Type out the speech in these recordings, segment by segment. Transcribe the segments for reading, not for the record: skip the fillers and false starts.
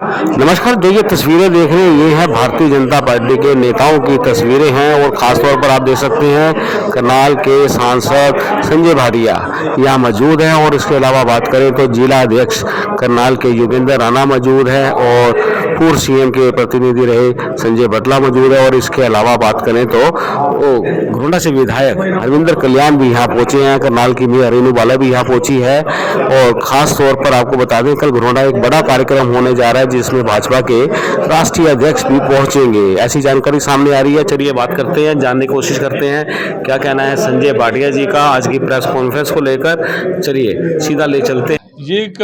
नमस्कार। जो ये तस्वीरें देख रहे हैं ये है भारतीय जनता पार्टी के नेताओं की तस्वीरें हैं और ख़ासतौर पर आप देख सकते हैं करनाल के सांसद संजय भाटिया यहाँ मौजूद हैं। और इसके अलावा बात करें तो जिला अध्यक्ष करनाल के योगेंद्र राणा मौजूद हैं और पूर्व सीएम के प्रतिनिधि रहे संजय बटला मौजूद है। और इसके अलावा बात करें तो घोंडा से विधायक हरविंदर कल्याण भी यहाँ पहुंचे हैं। करनाल की मेयर रेनू बाला भी यहाँ पहुंची है। और खास तौर पर आपको बता दें कल घोंडा एक बड़ा कार्यक्रम होने जा रहा है जिसमें भाजपा के राष्ट्रीय अध्यक्ष भी पहुंचेंगे, ऐसी जानकारी सामने आ रही है। चलिए बात करते हैं, जानने की कोशिश करते हैं क्या कहना है संजय भाटिया जी का आज की प्रेस कॉन्फ्रेंस को लेकर। चलिए सीधा ले चलते हैं। ये एक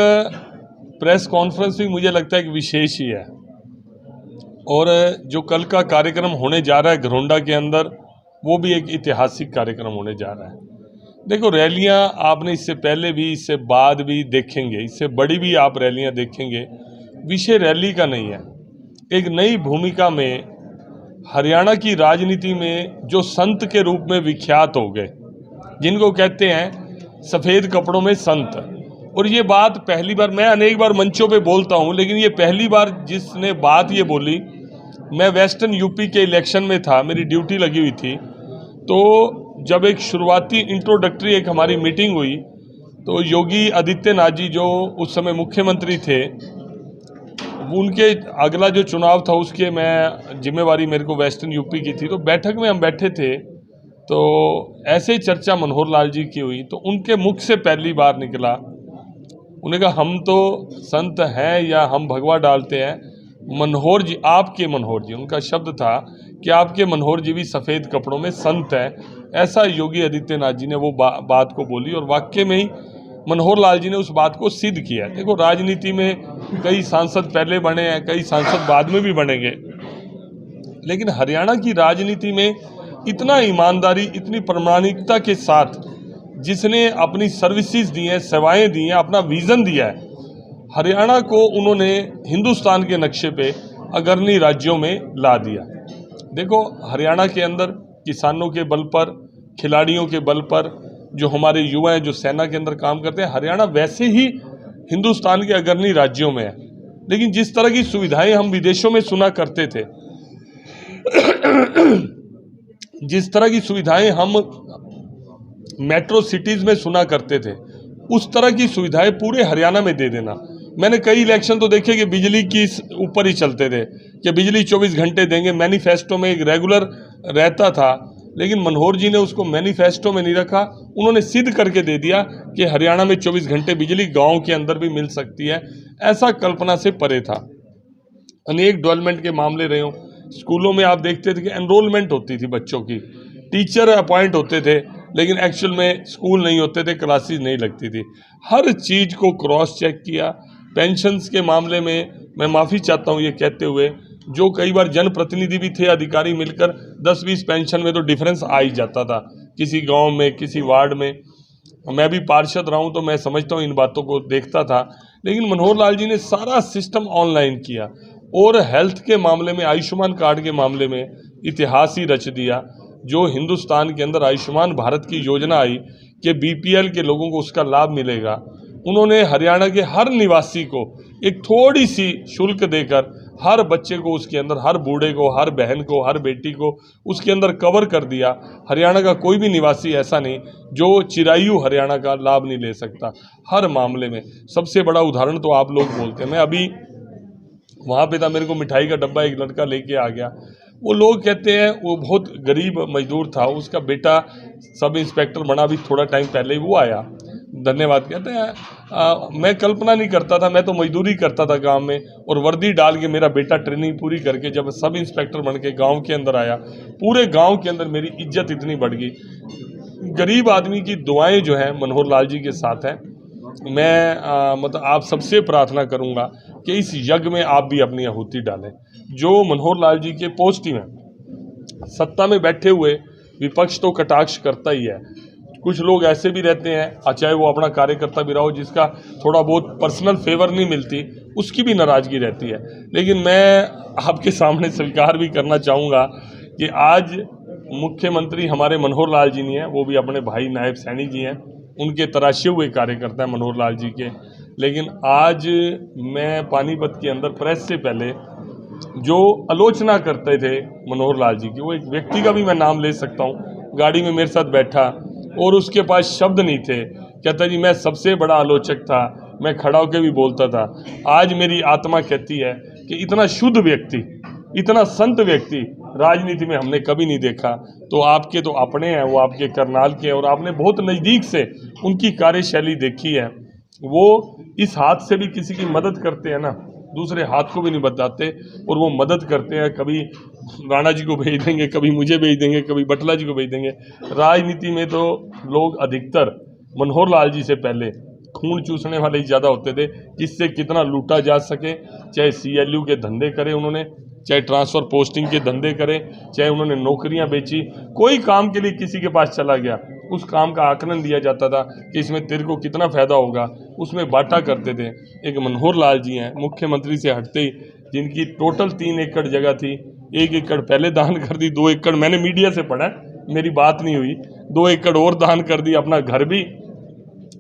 प्रेस कॉन्फ्रेंस भी मुझे लगता है कि विशेष ही है। और जो कल का कार्यक्रम होने जा रहा है घरोंडा के अंदर, वो भी एक ऐतिहासिक कार्यक्रम होने जा रहा है। देखो, रैलियां आपने इससे पहले भी इससे बाद भी देखेंगे, इससे बड़ी भी आप रैलियां देखेंगे। विषय रैली का नहीं है। एक नई भूमिका में हरियाणा की राजनीति में जो संत के रूप में विख्यात हो गए, जिनको कहते हैं सफ़ेद कपड़ों में संत। और ये बात पहली बार, मैं अनेक बार मंचों पे बोलता हूँ, लेकिन ये पहली बार जिसने बात ये बोली, मैं वेस्टर्न यूपी के इलेक्शन में था, मेरी ड्यूटी लगी हुई थी। तो जब एक शुरुआती इंट्रोडक्टरी एक हमारी मीटिंग हुई तो योगी आदित्यनाथ जी जो उस समय मुख्यमंत्री थे, उनके अगला जो चुनाव था उसके मैं जिम्मेवारी मेरे को वेस्टर्न यूपी की थी। तो बैठक में हम बैठे थे तो ऐसे ही चर्चा मनोहर लाल जी की हुई तो उनके मुख से पहली बार निकला, उन्होंने कहा हम तो संत हैं या हम भगवा डालते हैं, मनोहर जी, आपके मनोहर जी, उनका शब्द था कि आपके मनोहर जी भी सफ़ेद कपड़ों में संत हैं। ऐसा योगी आदित्यनाथ जी ने वो बात को बोली और वाकई में ही मनोहर लाल जी ने उस बात को सिद्ध किया। देखो, राजनीति में कई सांसद पहले बने हैं, कई सांसद बाद में भी बनेंगे, लेकिन हरियाणा की राजनीति में इतना ईमानदारी, इतनी प्रामाणिकता के साथ जिसने अपनी सर्विसेज दी हैं, सेवाएं दी हैं, अपना विज़न दिया है, हरियाणा को उन्होंने हिंदुस्तान के नक्शे पे अग्रणी राज्यों में ला दिया। देखो, हरियाणा के अंदर किसानों के बल पर, खिलाड़ियों के बल पर, जो हमारे युवा हैं जो सेना के अंदर काम करते हैं, हरियाणा वैसे ही हिंदुस्तान के अग्रणी राज्यों में है। लेकिन जिस तरह की सुविधाएं हम विदेशों में सुना करते थे जिस तरह की सुविधाएं हम मेट्रो सिटीज़ में सुना करते थे, उस तरह की सुविधाएं पूरे हरियाणा में दे देना। मैंने कई इलेक्शन तो देखे कि बिजली की ऊपर ही चलते थे कि बिजली 24 घंटे देंगे, मैनिफेस्टो में एक रेगुलर रहता था, लेकिन मनोहर जी ने उसको मैनिफेस्टो में नहीं रखा। उन्होंने सिद्ध करके दे दिया कि हरियाणा में 24 घंटे बिजली गांव के अंदर भी मिल सकती है। ऐसा कल्पना से परे था। अनेक डेवलपमेंट के मामले रहे हों, स्कूलों में आप देखते थे कि एनरोलमेंट होती थी बच्चों की, टीचर अपॉइंट होते थे, लेकिन एक्चुअल में स्कूल नहीं होते थे, क्लासेस नहीं लगती थी। हर चीज़ को क्रॉस चेक किया। पेंशन्स के मामले में मैं माफ़ी चाहता हूँ ये कहते हुए, जो कई बार जनप्रतिनिधि भी थे, अधिकारी मिलकर 10-20 पेंशन में तो डिफरेंस आ ही जाता था, किसी गांव में, किसी वार्ड में। मैं भी पार्षद रहा हूँ तो मैं समझता हूँ, इन बातों को देखता था। लेकिन मनोहर लाल जी ने सारा सिस्टम ऑनलाइन किया और हेल्थ के मामले में, आयुष्मान कार्ड के मामले में इतिहास ही रच दिया। जो हिंदुस्तान के अंदर आयुष्मान भारत की योजना आई कि बीपीएल के लोगों को उसका लाभ मिलेगा, उन्होंने हरियाणा के हर निवासी को एक थोड़ी सी शुल्क देकर हर बच्चे को उसके अंदर, हर बूढ़े को, हर बहन को, हर बेटी को उसके अंदर कवर कर दिया। हरियाणा का कोई भी निवासी ऐसा नहीं जो चिरायु हरियाणा का लाभ नहीं ले सकता, हर मामले में। सबसे बड़ा उदाहरण तो आप लोग बोलते हैं, मैं अभी वहाँ पे था, मेरे को मिठाई का डब्बा एक लड़का लेके आ गया। वो लोग कहते हैं वो बहुत गरीब मजदूर था, उसका बेटा सब इंस्पेक्टर बना, भी थोड़ा टाइम पहले ही वो आया, धन्यवाद कहते हैं। मैं कल्पना नहीं करता था, मैं तो मजदूरी करता था गांव में, और वर्दी डाल के मेरा बेटा ट्रेनिंग पूरी करके जब सब इंस्पेक्टर बन के गाँव के अंदर आया, पूरे गाँव के अंदर मेरी इज्जत इतनी बढ़ गई। गरीब आदमी की दुआएँ जो हैं मनोहर लाल जी के साथ हैं। मैं मतलब आप सबसे प्रार्थना करूंगा कि इस यज्ञ में आप भी अपनी आहुति डालें। जो मनोहर लाल जी के पॉजिटिव हैं, सत्ता में बैठे हुए विपक्ष तो कटाक्ष करता ही है, कुछ लोग ऐसे भी रहते हैं, चाहे वो अपना कार्यकर्ता भी रहा हो, जिसका थोड़ा बहुत पर्सनल फेवर नहीं मिलती, उसकी भी नाराज़गी रहती है। लेकिन मैं आपके सामने स्वीकार भी करना चाहूँगा कि आज मुख्यमंत्री हमारे मनोहर लाल जी नहीं हैं, वो भी अपने भाई नायब सैनी जी हैं, उनके तराशे हुए कार्यकर्ता हैं मनोहर लाल जी के। लेकिन आज मैं पानीपत के अंदर प्रेस से पहले जो आलोचना करते थे मनोहर लाल जी की, वो एक व्यक्ति का भी मैं नाम ले सकता हूँ, गाड़ी में मेरे साथ बैठा और उसके पास शब्द नहीं थे, कहता जी मैं सबसे बड़ा आलोचक था, मैं खड़ा होकर भी बोलता था। आज मेरी आत्मा कहती है कि इतना शुद्ध व्यक्ति, इतना संत व्यक्ति राजनीति में हमने कभी नहीं देखा। तो आपके तो अपने हैं, वो आपके करनाल के हैं और आपने बहुत नज़दीक से उनकी कार्यशैली देखी है। वो इस हाथ से भी किसी की मदद करते हैं ना, दूसरे हाथ को भी नहीं बताते और वो मदद करते हैं। कभी राणा जी को भेज देंगे, कभी मुझे भेज देंगे, कभी बटला जी को भेज देंगे। राजनीति में तो लोग अधिकतर मनोहर लाल जी से पहले खून चूसने वाले ही ज़्यादा होते थे, जिससे कितना लूटा जा सके। चाहे CLU के धंधे करे उन्होंने, चाहे ट्रांसफ़र पोस्टिंग के धंधे करे, चाहे उन्होंने नौकरियां बेची, कोई काम के लिए किसी के पास चला गया, उस काम का आकलन दिया जाता था कि इसमें तेरे को कितना फ़ायदा होगा, उसमें बांटा करते थे। एक मनोहर लाल जी हैं, मुख्यमंत्री से हटते ही, जिनकी टोटल 3 एकड़ जगह थी, 1 एकड़ पहले दान कर दी, 2 एकड़ मैंने मीडिया से पढ़ा, मेरी बात नहीं हुई, 2 एकड़ और दान कर दी। अपना घर भी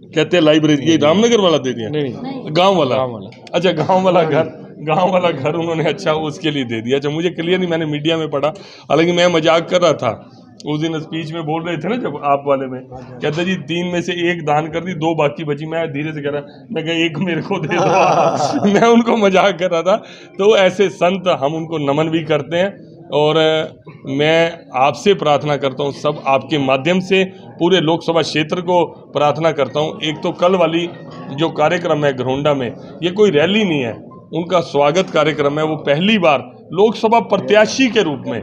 कहते हैं लाइब्रेरी, ये रामनगर वाला दे दिया, नहीं गांव वाला, अच्छा गांव वाला घर उन्होंने अच्छा उसके लिए दे दिया। अच्छा मुझे क्लियर नहीं, मैंने मीडिया में पढ़ा, हालांकि मैं मजाक कर रहा था। उस दिन स्पीच में बोल रहे थे ना जब आप वाले में, कहते जी 3 में से 1 दान कर दी, 2 बाकी बची। मैं धीरे से कह रहा, मैं कहा 1 मेरे को दे दो मैं उनको मजाक कर रहा था। तो ऐसे संत हम उनको नमन भी करते हैं और मैं आपसे प्रार्थना करता हूं, सब आपके माध्यम से पूरे लोकसभा क्षेत्र को प्रार्थना करता हूं। एक तो कल वाली जो कार्यक्रम है घरोंडा में, ये कोई रैली नहीं है, उनका स्वागत कार्यक्रम है। वो पहली बार लोकसभा प्रत्याशी के रूप में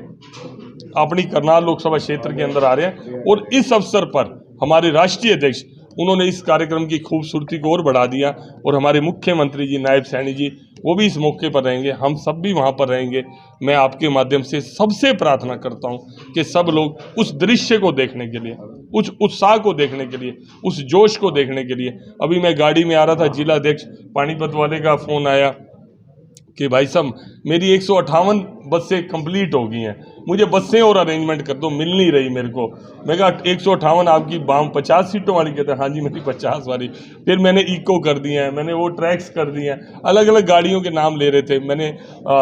अपनी करनाल लोकसभा क्षेत्र के अंदर आ रहे हैं और इस अवसर पर हमारे राष्ट्रीय अध्यक्ष उन्होंने इस कार्यक्रम की खूबसूरती को और बढ़ा दिया और हमारे मुख्यमंत्री जी, नायब सैनी जी, वो भी इस मौके पर रहेंगे, हम सब भी वहाँ पर रहेंगे। मैं आपके माध्यम से सबसे प्रार्थना करता हूँ कि सब लोग उस दृश्य को देखने के लिए, उस उत्साह को देखने के लिए, उस जोश को देखने के लिए, अभी मैं गाड़ी में आ रहा था, जिला अध्यक्ष पानीपत वाले का फ़ोन आया कि भाई साहब मेरी 158 बसें कंप्लीट हो गई हैं, मुझे बसें और अरेंजमेंट कर दो, मिल नहीं रही मेरे को। मैं कहा 158 आपकी 50 सीटों वाली, कहते हैं हाँ जी मेरी 50 वाली। फिर मैंने इको कर दिए हैं, मैंने वो ट्रैक्स कर दिए हैं, अलग अलग गाड़ियों के नाम ले रहे थे, मैंने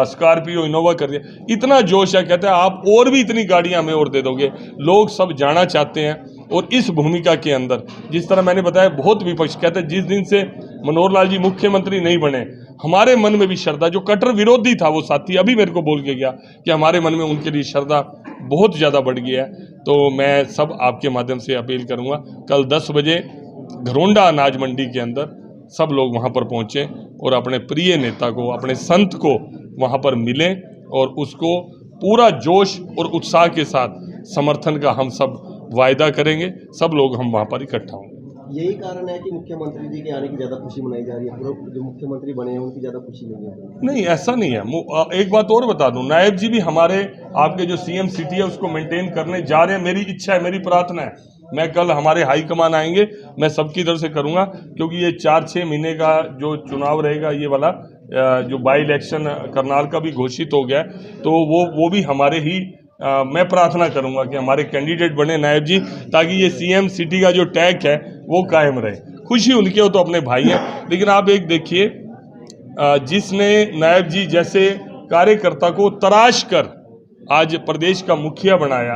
स्कॉर्पियो, इनोवा कर दिया। इतना जोश है, कहते हैं आप और भी इतनी गाड़ियाँ हमें और दे दोगे। लोग सब जाना चाहते हैं और इस भूमिका के अंदर जिस तरह मैंने बताया, बहुत विपक्ष कहते हैं जिस दिन से मनोहर लाल जी मुख्यमंत्री नहीं बने, हमारे मन में भी श्रद्धा, जो कट्टर विरोधी था वो साथी अभी मेरे को बोल के गया कि हमारे मन में उनके लिए श्रद्धा बहुत ज़्यादा बढ़ गई है। तो मैं सब आपके माध्यम से अपील करूंगा, कल 10 बजे घरोंडा अनाज मंडी के अंदर सब लोग वहां पर पहुंचें और अपने प्रिय नेता को, अपने संत को वहां पर मिलें और उसको पूरा जोश और उत्साह के साथ समर्थन का हम सब वायदा करेंगे। सब लोग हम वहाँ पर इकट्ठा होंगे। यही कारण है कि मुख्यमंत्री जी के आने की ज़्यादा खुशी मनाई जा रही है, जो मुख्यमंत्री बने हैं उनकी ज़्यादा खुशी नहीं है? नहीं, ऐसा नहीं है। एक बात और बता दूं, नायब जी भी हमारे आपके जो CM सिटी है उसको मेंटेन करने जा रहे हैं। मेरी इच्छा है, मेरी प्रार्थना है, मैं कल हमारे हाईकमान आएंगे, मैं सबकी तरफ से करूँगा, क्योंकि ये 4-6 महीने का जो चुनाव रहेगा, ये वाला जो बाई इलेक्शन करनाल का भी घोषित हो गया है, तो वो भी हमारे ही मैं प्रार्थना करूंगा कि हमारे कैंडिडेट बने नायब जी, ताकि ये CM सिटी का जो टैग है वो कायम रहे। खुशी उनके हो तो अपने भाई हैं, लेकिन आप एक देखिए, जिसने नायब जी जैसे कार्यकर्ता को तराश कर आज प्रदेश का मुखिया बनाया,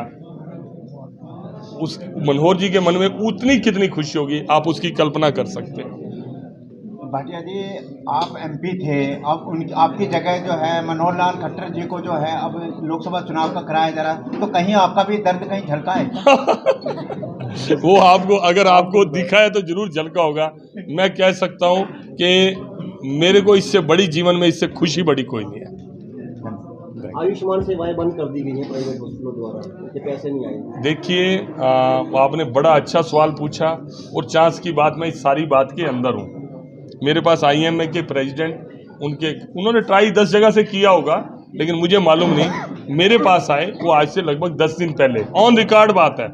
उस मनोहर जी के मन में उतनी कितनी खुशी होगी, आप उसकी कल्पना कर सकते हैं। भाटिया जी, आप MP थे, अब आपकी जगह जो है मनोहर लाल खट्टर जी को जो है अब लोकसभा चुनाव का कराया जा रहा है, तो कहीं आपका भी दर्द कहीं झलका है? वो आपको, अगर आपको दिखा है तो जरूर झलका होगा। मैं कह सकता हूँ कि मेरे को इससे बड़ी जीवन में, इससे खुशी बड़ी कोई नहीं है। आयुष्मान सेवाएं बंद कर दी गई हैं प्राइवेट हॉस्पिटलों द्वारा, उनके पैसे नहीं आए। देखिए, आपने बड़ा अच्छा सवाल पूछा और चांस की बात, मैं इस सारी बात के अंदर हूँ। मेरे पास IMA के प्रेसिडेंट, उन्होंने ट्राई 10 जगह से किया होगा, लेकिन मुझे मालूम नहीं, मेरे पास आए वो आज से लगभग 10 दिन पहले, ऑन रिकॉर्ड बात है,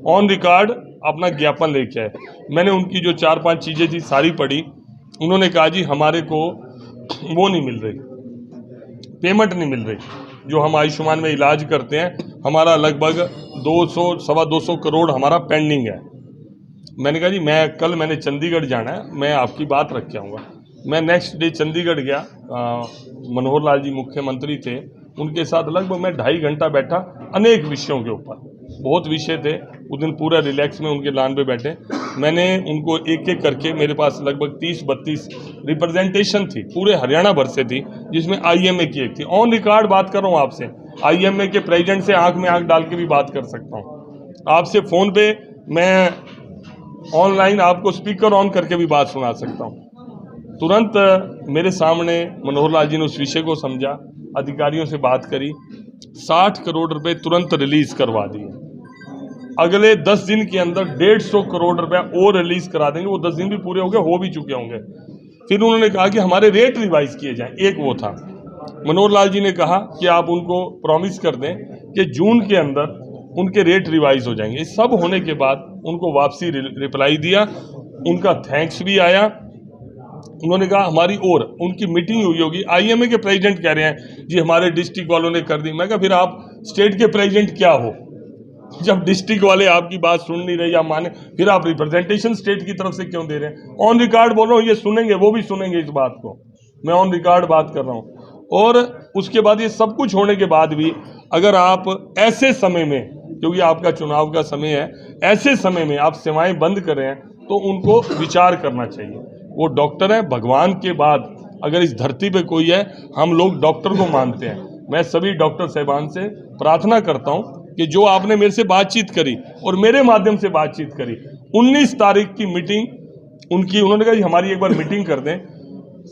ऑन रिकॉर्ड अपना ज्ञापन लेके आए। मैंने उनकी जो 4-5 चीज़ें थी सारी पढ़ी। उन्होंने कहा जी हमारे को वो नहीं मिल रही, पेमेंट नहीं मिल रही, जो हम आयुष्मान में इलाज करते हैं, हमारा लगभग 200-225 करोड़ हमारा पेंडिंग है। मैंने कहा जी मैंने चंडीगढ़ जाना है, मैं आपकी बात रख के आऊँगा। मैं नेक्स्ट डे चंडीगढ़ गया, मनोहर लाल जी मुख्यमंत्री थे, उनके साथ लगभग मैं 2.5 घंटा बैठा अनेक विषयों के ऊपर। बहुत विषय थे उस दिन, पूरा रिलैक्स में उनके लान पे बैठे। मैंने उनको एक एक करके, मेरे पास लगभग 30-32 रिप्रेजेंटेशन थी, पूरे हरियाणा भर से थी, जिसमें IMA की एक थी। ऑन रिकॉर्ड बात कर रहा हूँ आपसे, IMA के प्रेसिडेंट से आंख में आंख डाल के भी बात कर सकता हूँ आपसे, फ़ोन पे मैं ऑनलाइन आपको स्पीकर ऑन करके भी बात सुना सकता हूँ। तुरंत मेरे सामने मनोहर लाल जी ने उस विषय को समझा, अधिकारियों से बात करी, 60 करोड़ रुपए तुरंत रिलीज करवा दिए। अगले 10 दिन के अंदर 150 करोड़ रुपया और रिलीज करा देंगे। वो 10 दिन भी पूरे हो गए, हो भी चुके होंगे। फिर उन्होंने कहा कि हमारे रेट रिवाइज किए जाएं। एक वो था, मनोहर लाल जी ने कहा कि आप उनको प्रॉमिस कर दें कि जून के अंदर उनके रेट रिवाइज हो जाएंगे। ये सब होने के बाद उनको वापसी रिप्लाई दिया, उनका थैंक्स भी आया। उन्होंने कहा हमारी और उनकी मीटिंग हुई होगी। IMA के प्रेसिडेंट कह रहे हैं जी हमारे डिस्ट्रिक्ट वालों ने कर दी। मैं कहा फिर आप स्टेट के प्रेसिडेंट क्या हो, जब डिस्ट्रिक्ट वाले आपकी बात सुन नहीं रहे या माने, फिर आप रिप्रेजेंटेशन स्टेट की तरफ से क्यों दे रहे हैं? ऑन रिकॉर्ड बोल रहा हूँ, ये सुनेंगे, वो भी सुनेंगे इस बात को, मैं ऑन रिकॉर्ड बात कर रहा हूँ। और उसके बाद ये सब कुछ होने के बाद भी अगर आप ऐसे समय में, क्योंकि आपका चुनाव का समय है, ऐसे समय में आप सेवाएं बंद कर रहे हैं तो उनको विचार करना चाहिए। वो डॉक्टर है, भगवान के बाद अगर इस धरती पे कोई है, हम लोग डॉक्टर को मानते हैं। मैं सभी डॉक्टर साहिबान से प्रार्थना करता हूं कि जो आपने मेरे से बातचीत करी और मेरे माध्यम से बातचीत करी, 19 तारीख की मीटिंग उनकी, उन्होंने कहा हमारी एक बार मीटिंग कर दें।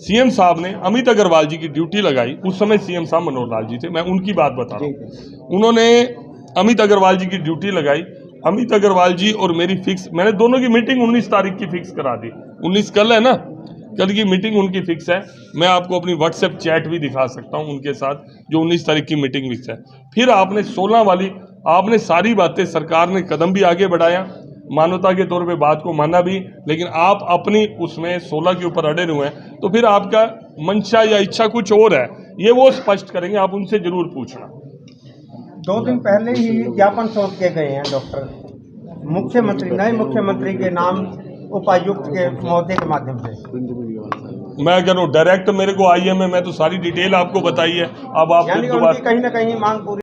CM साहब ने अमित अग्रवाल जी की ड्यूटी लगाई, उस समय CM साहब मनोहर लाल जी थे, मैं उनकी बात बता रहा हूँ। उन्होंने अमित अग्रवाल जी की ड्यूटी लगाई, अमित अग्रवाल जी और मेरी फिक्स, मैंने दोनों की मीटिंग 19 तारीख की फिक्स करा दी। 19 कल है ना, कल की मीटिंग उनकी फिक्स है। मैं आपको अपनी व्हाट्सएप चैट भी दिखा सकता हूं उनके साथ, जो 19 तारीख की मीटिंग फिक्स है। फिर आपने 16 वाली, आपने सारी बातें, सरकार ने कदम भी आगे बढ़ाया, मानवता के तौर पे बात को माना भी, लेकिन आप अपनी उसमें 16 के ऊपर अड़े हुए हैं। तो फिर आपका मंशा या इच्छा कुछ और है, ये वो स्पष्ट करेंगे, आप उनसे जरूर पूछना। 2 दिन पहले ही ज्ञापन सौंप के गए हैं डॉक्टर, मुख्यमंत्री, नए मुख्यमंत्री के नाम उपायुक्त के महोदय के माध्यम से। मैं कह रहा हूँ डायरेक्ट मेरे को IMA, मैं तो सारी डिटेल आपको बताई है। अब आप यानी कि उनकी कहीं ना कहीं मांग पूरी